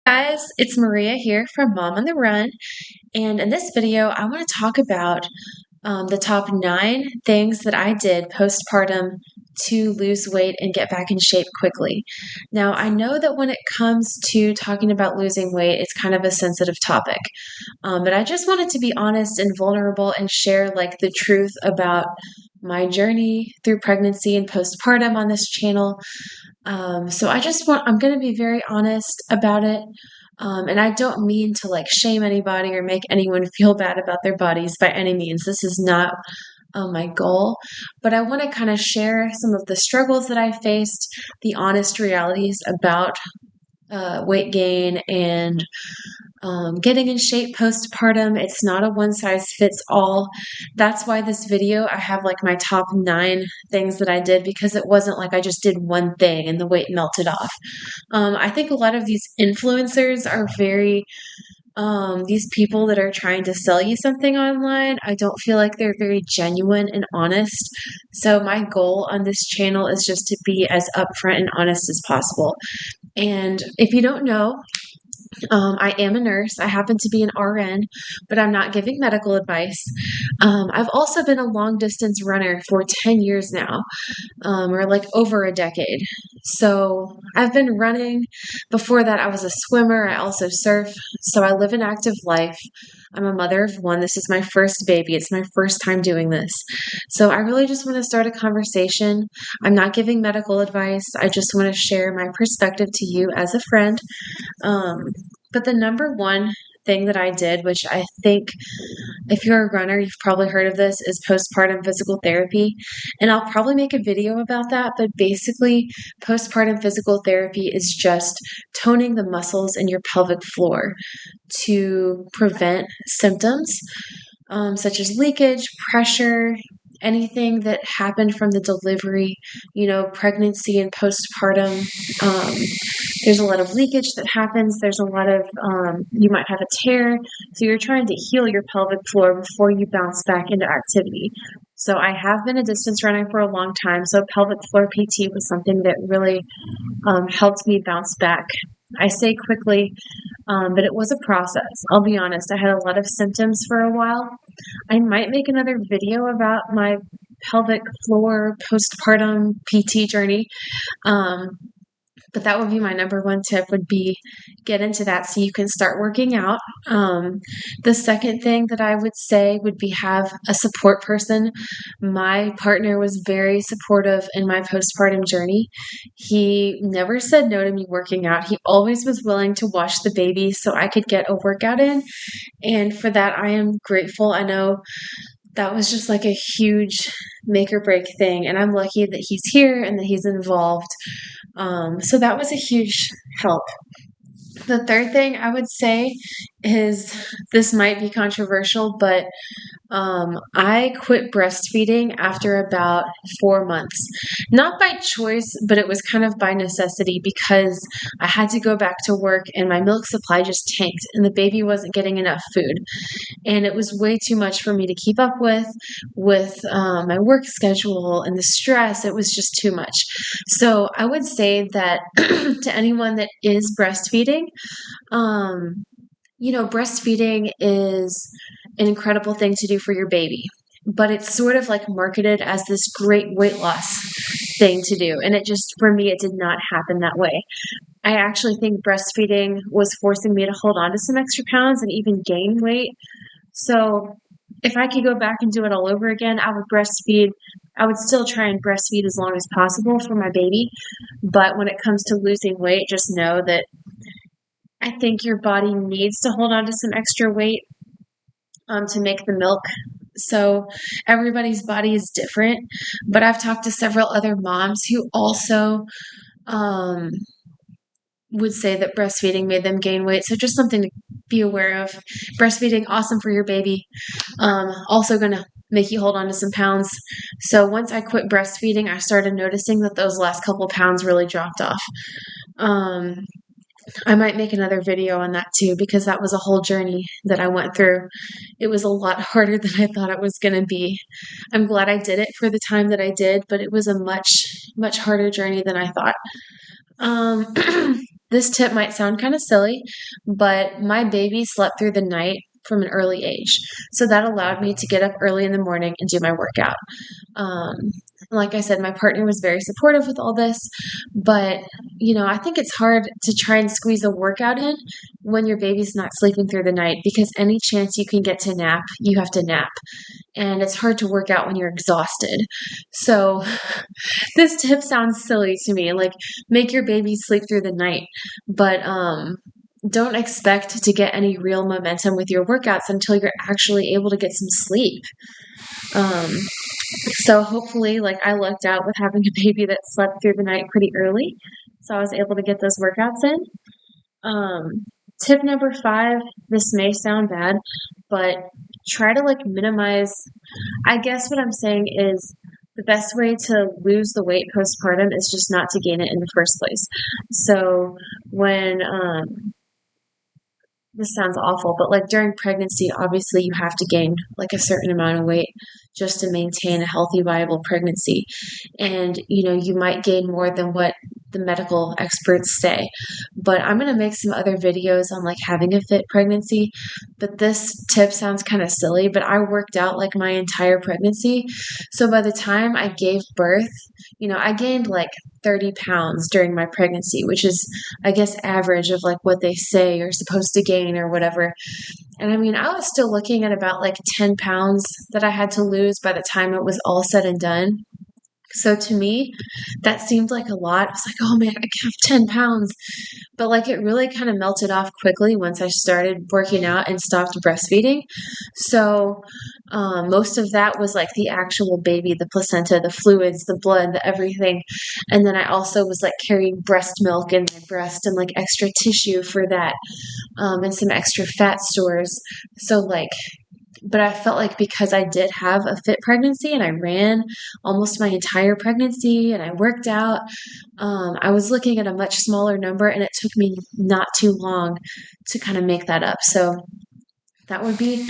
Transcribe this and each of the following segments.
Guys, it's Maria here from Mom on the Run, and in this video, I want to talk about the top 9 things that I did postpartum to lose weight and get back in shape quickly. Now, I know that when it comes to talking about losing weight, it's kind of a sensitive topic, but I just wanted to be honest and vulnerable and share like the truth about my journey through pregnancy and postpartum on this channel. I'm going to be very honest about it. And I don't mean to like shame anybody or make anyone feel bad about their bodies by any means. This is not my goal, but I want to kind of share some of the struggles that I faced, the honest realities about weight gain and getting in shape postpartum. It's not a one size fits all. That's why this video, I have like my top 9 things that I did, because it wasn't like I just did one thing and the weight melted off. I think a lot of these influencers are these people that are trying to sell you something online. I don't feel like they're very genuine and honest. So my goal on this channel is just to be as upfront and honest as possible. And if you don't know, I am a nurse. I happen to be an RN, but I'm not giving medical advice. I've also been a long distance runner for 10 years now, or like over a decade. So I've been running. Before that, I was a swimmer. I also surf. So I live an active life. I'm a mother of one. This is my first baby. It's my first time doing this. So I really just want to start a conversation. I'm not giving medical advice. I just want to share my perspective to you as a friend. But the number one thing that I did, which I think if you're a runner, you've probably heard of this, is postpartum physical therapy. And I'll probably make a video about that. But basically, postpartum physical therapy is just toning the muscles in your pelvic floor to prevent symptoms such as leakage, pressure, anything that happened from the delivery, pregnancy and postpartum. There's a lot of leakage that happens. There's a lot of, you might have a tear. So you're trying to heal your pelvic floor before you bounce back into activity. So I have been a distance runner for a long time. So pelvic floor PT was something that really helped me bounce back. I say quickly, but it was a process. I'll be honest. I had a lot of symptoms for a while. I might make another video about my pelvic floor postpartum PT journey. But that would be my number one tip, would be get into that so you can start working out. The second thing that I would say would be have a support person. My partner was very supportive in my postpartum journey. He never said no to me working out. He always was willing to watch the baby so I could get a workout in. And for that, I am grateful. I know that was just like a huge make or break thing. And I'm lucky that he's here and that he's involved. So that was a huge help. The third thing I would say is, this might be controversial, but I quit breastfeeding after about 4 months. Not by choice, but it was kind of by necessity, because I had to go back to work and my milk supply just tanked and the baby wasn't getting enough food. And it was way too much for me to keep up with my work schedule and the stress. It was just too much. So I would say that to anyone that is breastfeeding, breastfeeding is an incredible thing to do for your baby, but it's sort of like marketed as this great weight loss thing to do. And it just, for me, it did not happen that way. I actually think breastfeeding was forcing me to hold on to some extra pounds and even gain weight. So if I could go back and do it all over again, I would breastfeed. I would still try and breastfeed as long as possible for my baby. But when it comes to losing weight, just know that I think your body needs to hold on to some extra weight to make the milk. So everybody's body is different, but I've talked to several other moms who also would say that breastfeeding made them gain weight. So just something to be aware of. Breastfeeding, awesome for your baby. Also going to make you hold on to some pounds. So once I quit breastfeeding, I started noticing that those last couple pounds really dropped off. I might make another video on that too, because that was a whole journey that I went through. It was a lot harder than I thought it was going to be. I'm glad I did it for the time that I did, but it was a much, much harder journey than I thought. this tip might sound kind of silly, but my baby slept through the night from an early age. So that allowed me to get up early in the morning and do my workout. Um, like I said, my partner was very supportive with all this, but I think it's hard to try and squeeze a workout in when your baby's not sleeping through the night because any chance you can get to nap, you have to nap. And it's hard to work out when you're exhausted. So this tip sounds silly to me, like make your baby sleep through the night, but don't expect to get any real momentum with your workouts until you're actually able to get some sleep. Um, so hopefully, like I lucked out with having a baby that slept through the night pretty early, so I was able to get those workouts in. Tip number 5, this may sound bad, but try to like minimize. I guess what I'm saying is the best way to lose the weight postpartum is just not to gain it in the first place. So when this sounds awful, but like during pregnancy, obviously you have to gain like a certain amount of weight just to maintain a healthy, viable pregnancy. And, you might gain more than what the medical experts say. But I'm going to make some other videos on like having a fit pregnancy. But this tip sounds kind of silly, but I worked out like my entire pregnancy. So by the time I gave birth, I gained like 30 pounds during my pregnancy, which is, I guess, average of like what they say you're supposed to gain or whatever. And I mean, I was still looking at about like 10 pounds that I had to lose by the time it was all said and done. So to me, that seemed like a lot. I was like, oh man, I have 10 pounds. But like it really kind of melted off quickly once I started working out and stopped breastfeeding. So most of that was like the actual baby, the placenta, the fluids, the blood, the everything. And then I also was like carrying breast milk in my breast and like extra tissue for that and some extra fat stores. So like, but I felt like because I did have a fit pregnancy and I ran almost my entire pregnancy and I worked out, I was looking at a much smaller number and it took me not too long to kind of make that up. So that would be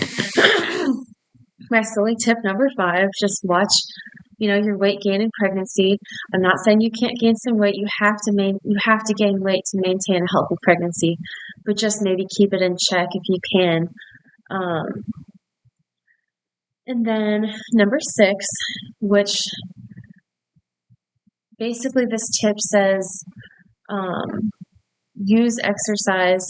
my silly tip number 5. Just watch, your weight gain in pregnancy. I'm not saying you can't gain some weight. You have to gain weight to maintain a healthy pregnancy, but just maybe keep it in check if you can. Um, And then number 6, which basically this tip says use exercise.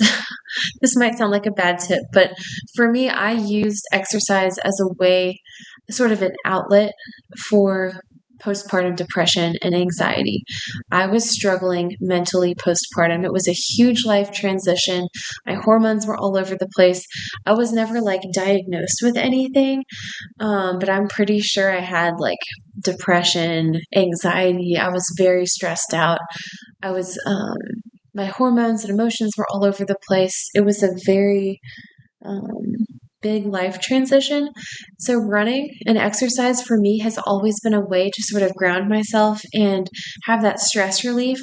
This might sound like a bad tip, but for me, I used exercise as a way, sort of an outlet for postpartum depression and anxiety. I was struggling mentally postpartum. It was a huge life transition. My hormones were all over the place. I was never like diagnosed with anything, but I'm pretty sure I had like depression, anxiety. I was very stressed out. I was, my hormones and emotions were all over the place. It was a very big life transition. So running and exercise for me has always been a way to sort of ground myself and have that stress relief.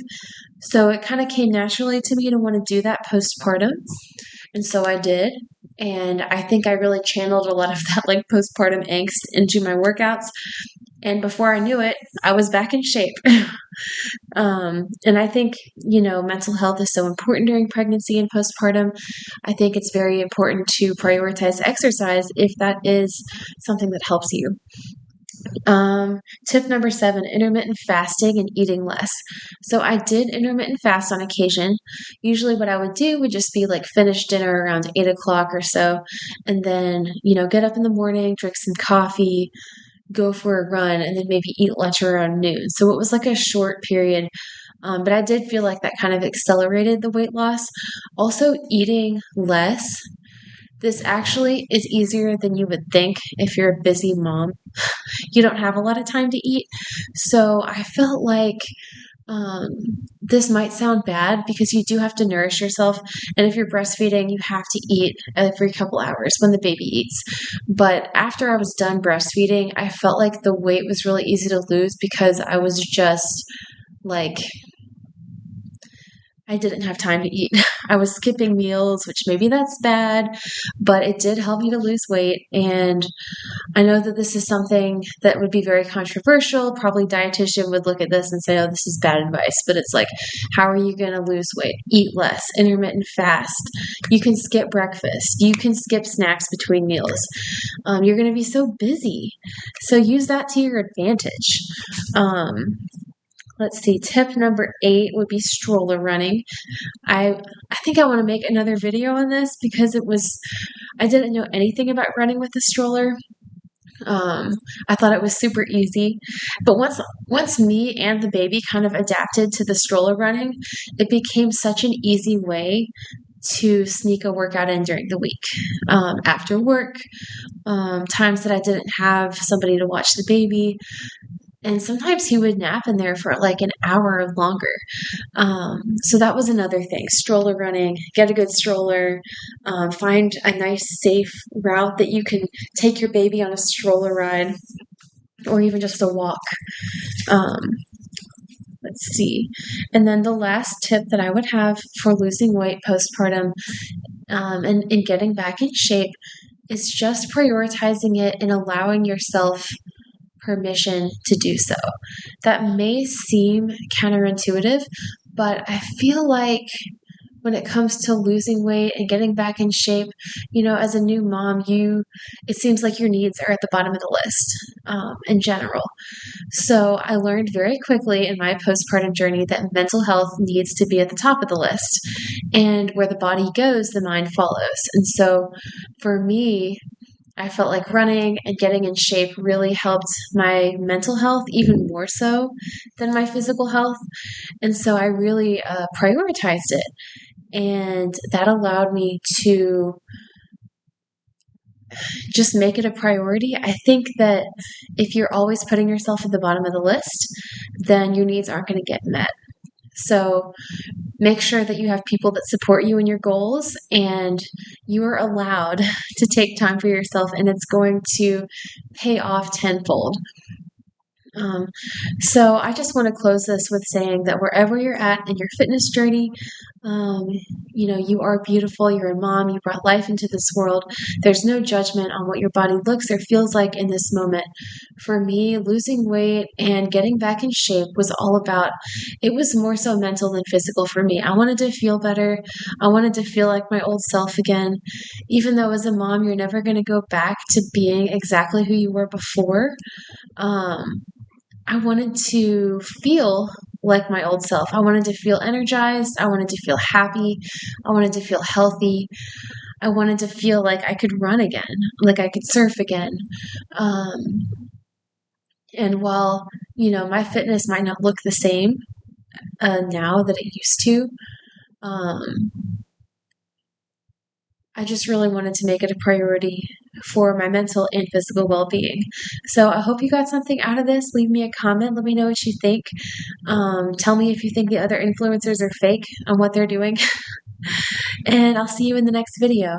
So it kind of came naturally to me to want to do that postpartum. And so I did. And I think I really channeled a lot of that like postpartum angst into my workouts. And before I knew it, I was back in shape. And I think, mental health is so important during pregnancy and postpartum. I think it's very important to prioritize exercise if that is something that helps you. Tip number 7, intermittent fasting and eating less. So I did intermittent fast on occasion. Usually what I would do would just be like finish dinner around 8 o'clock or so, and then, get up in the morning, drink some coffee, go for a run, and then maybe eat lunch around noon. So it was like a short period. But I did feel like that kind of accelerated the weight loss. Also, eating less. This actually is easier than you would think if you're a busy mom. You don't have a lot of time to eat. So I felt like um, this might sound bad because you do have to nourish yourself. And if you're breastfeeding, you have to eat every couple hours when the baby eats. But after I was done breastfeeding, I felt like the weight was really easy to lose because I was just like I didn't have time to eat. I was skipping meals, which maybe that's bad, but it did help me to lose weight. And I know that this is something that would be very controversial. Probably dietitian would look at this and say, "Oh, this is bad advice." But it's like, how are you going to lose weight? Eat less, intermittent fast. You can skip breakfast. You can skip snacks between meals. You're going to be so busy, so use that to your advantage. Um, let's see. Tip number 8 would be stroller running. I I think I want to make another video on this because I didn't know anything about running with a stroller. Um, I thought it was super easy, but once me and the baby kind of adapted to the stroller running, it became such an easy way to sneak a workout in during the week. After work, times that I didn't have somebody to watch the baby, and sometimes he would nap in there for like an hour or longer. So that was another thing. Stroller running, get a good stroller, find a nice, safe route that you can take your baby on a stroller ride or even just a walk. Um, let's see. And then the last tip that I would have for losing weight postpartum and getting back in shape is just prioritizing it and allowing yourself permission to do so. That may seem counterintuitive, but I feel like when it comes to losing weight and getting back in shape, as a new mom, it seems like your needs are at the bottom of the list in general. So I learned very quickly in my postpartum journey that mental health needs to be at the top of the list. And where the body goes, the mind follows. And so for me, I felt like running and getting in shape really helped my mental health even more so than my physical health. And so I really prioritized it. And that allowed me to just make it a priority. I think that if you're always putting yourself at the bottom of the list, then your needs aren't going to get met. So make sure that you have people that support you in your goals and you are allowed to take time for yourself, and it's going to pay off tenfold. Um, so I just want to close this with saying that wherever you're at in your fitness journey, um, you are beautiful. You're a mom. You brought life into this world. There's no judgment on what your body looks or feels like in this moment. For me, losing weight and getting back in shape it was more so mental than physical for me. I wanted to feel better. I wanted to feel like my old self again. Even though as a mom, you're never going to go back to being exactly who you were before. Um, I wanted to feel like my old self. I wanted to feel energized. I wanted to feel happy. I wanted to feel healthy. I wanted to feel like I could run again, like I could surf again. Um, and while, my fitness might not look the same now that it used to, um, I just really wanted to make it a priority for my mental and physical well-being. So I hope you got something out of this. Leave me a comment. Let me know what you think. Tell me if you think the other influencers are fake on what they're doing. And I'll see you in the next video.